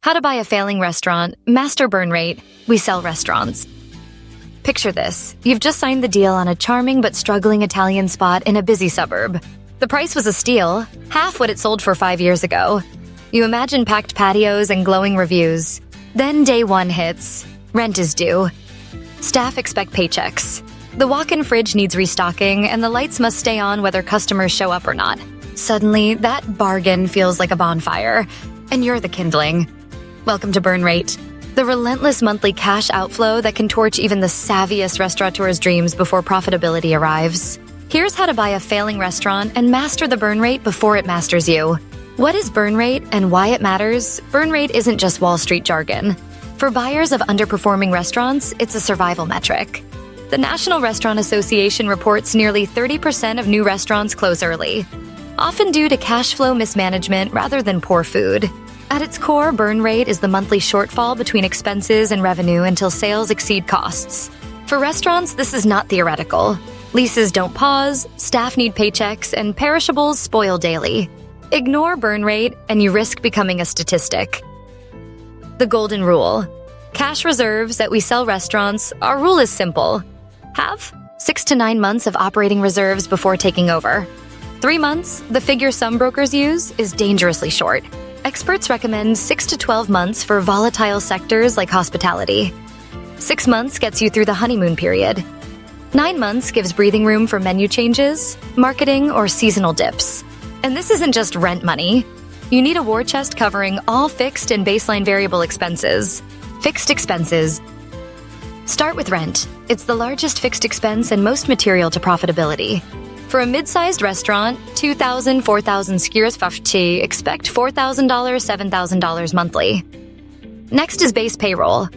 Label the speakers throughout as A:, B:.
A: How to buy a failing restaurant, master burn rate, we sell restaurants. Picture this. You've just signed the deal on a charming but struggling Italian spot in a busy suburb. The price was a steal, half what it sold for 5 years ago. You imagine packed patios and glowing reviews. Then day one hits. Rent is due. Staff expect paychecks. The walk-in fridge needs restocking, and the lights must stay on whether customers show up or not. Suddenly, that bargain feels like a bonfire, and you're the kindling. Welcome to Burn Rate, the relentless monthly cash outflow that can torch even the savviest restaurateur's dreams before profitability arrives. Here's how to buy a failing restaurant and master the burn rate before it masters you. What is burn rate and why it matters? Burn rate isn't just Wall Street jargon. For buyers of underperforming restaurants, it's a survival metric. The National Restaurant Association reports nearly 30% of new restaurants close early, often due to cash flow mismanagement rather than poor food. At its core, burn rate is the monthly shortfall between expenses and revenue until sales exceed costs. For restaurants, this is not theoretical. Leases don't pause, staff need paychecks, and perishables spoil daily. Ignore burn rate, and you risk becoming a statistic. The golden rule. Cash reserves that we sell restaurants, our rule is simple. Have 6 to 9 months of operating reserves before taking over. 3 months, the figure some brokers use, is dangerously short. Experts recommend 6 to 12 months for volatile sectors like hospitality. 6 months gets you through the honeymoon period. 9 months gives breathing room for menu changes, marketing, or seasonal dips. And this isn't just rent money. You need a war chest covering all fixed and baseline variable expenses. Fixed expenses. Start with rent. It's the largest fixed expense and most material to profitability. For a mid-sized restaurant, 2,000, 4,000 skiers fafchi, expect $4,000, $7,000 monthly. Next is base payroll.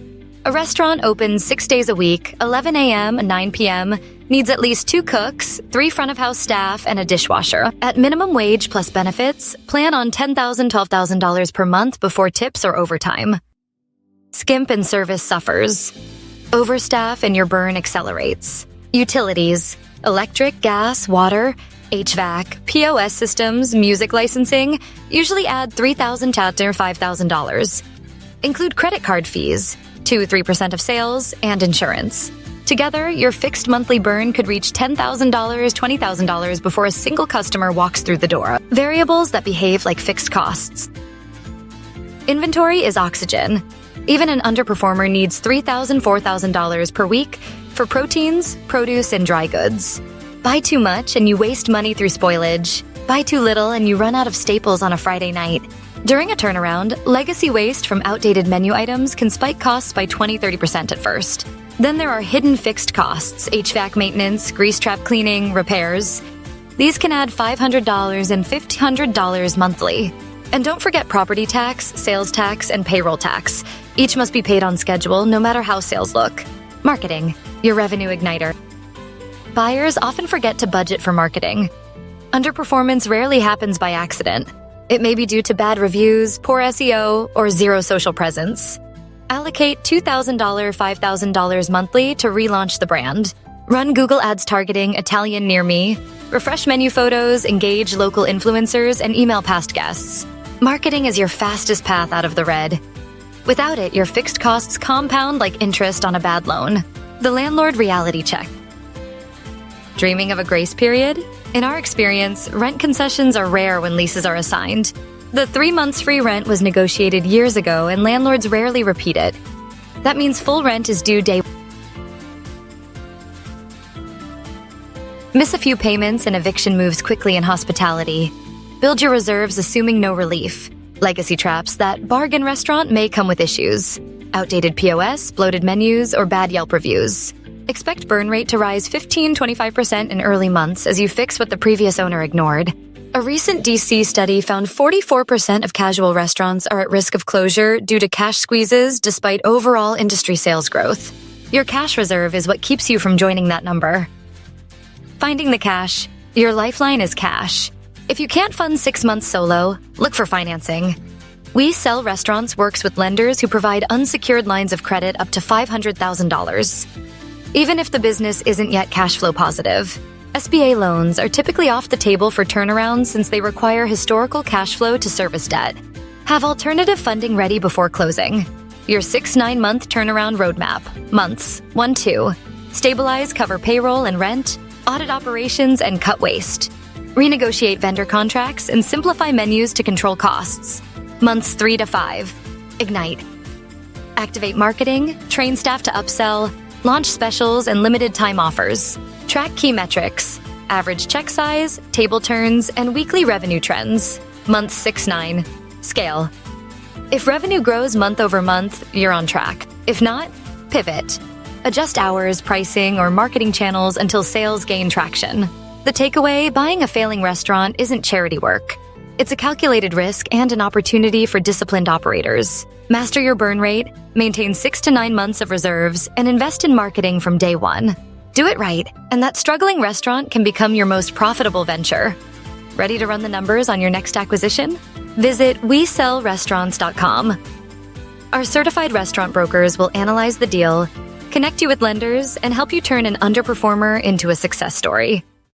A: A restaurant opens 6 days a week, 11 a.m. and 9 p.m., needs at least 2 cooks, 3 front-of-house staff, and a dishwasher. At minimum wage plus benefits, plan on $10,000, $12,000 per month before tips or overtime. Skimp and service suffers. Overstaff and your burn accelerates. Utilities. Electric, gas, water, HVAC, POS systems, music licensing usually add $3,000 to $5,000. Include credit card fees, 2-3% of sales, and insurance. Together, your fixed monthly burn could reach $10,000, $20,000 before a single customer walks through the door. Variables that behave like fixed costs. Inventory is oxygen. Even an underperformer needs $3,000, $4,000 per week for proteins, produce, and dry goods. Buy too much and you waste money through spoilage. Buy too little and you run out of staples on a Friday night. During a turnaround, legacy waste from outdated menu items can spike costs by 20-30% at first. Then there are hidden fixed costs, HVAC maintenance, grease trap cleaning, repairs. These can add $500 and $1,500 monthly. And don't forget property tax, sales tax, and payroll tax. Each must be paid on schedule, no matter how sales look. Marketing, your revenue igniter. Buyers often forget to budget for marketing. Underperformance rarely happens by accident. It may be due to bad reviews, poor SEO, or zero social presence. Allocate $2,000, $5,000 monthly to relaunch the brand. Run Google Ads targeting Italian near me. Refresh menu photos, engage local influencers, and email past guests. Marketing is your fastest path out of the red. Without it, your fixed costs compound like interest on a bad loan. The landlord reality check. Dreaming of a grace period? In our experience, rent concessions are rare when leases are assigned. The 3 months free rent was negotiated years ago, and landlords rarely repeat it. That means full rent is due day. Miss a few payments and eviction moves quickly in hospitality. Build your reserves assuming no relief. Legacy traps, that bargain restaurant may come with issues. Outdated POS, bloated menus, or bad Yelp reviews. Expect burn rate to rise 15-25% in early months as you fix what the previous owner ignored. A recent DC study found 44% of casual restaurants are at risk of closure due to cash squeezes despite overall industry sales growth. Your cash reserve is what keeps you from joining that number. Finding the cash. Your lifeline is cash. If you can't fund 6 months solo, look for financing. We Sell Restaurants works with lenders who provide unsecured lines of credit up to $500,000. Even if the business isn't yet cash flow positive, SBA loans are typically off the table for turnarounds since they require historical cash flow to service debt. Have alternative funding ready before closing. Your 6-9-month turnaround roadmap. Months 1-2. Stabilize, cover payroll and rent. Audit operations and cut waste. Renegotiate vendor contracts and simplify menus to control costs. Months 3-5. Ignite. Activate marketing, train staff to upsell, launch specials and limited time offers. Track key metrics. Average check size, table turns, and weekly revenue trends. Months 6-9. Scale. If revenue grows month over month, you're on track. If not, pivot. Adjust hours, pricing, or marketing channels until sales gain traction. The takeaway, buying a failing restaurant isn't charity work. It's a calculated risk and an opportunity for disciplined operators. Master your burn rate, maintain 6 to 9 months of reserves, and invest in marketing from day one. Do it right, and that struggling restaurant can become your most profitable venture. Ready to run the numbers on your next acquisition? Visit WeSellRestaurants.com. Our certified restaurant brokers will analyze the deal, connect you with lenders, and help you turn an underperformer into a success story.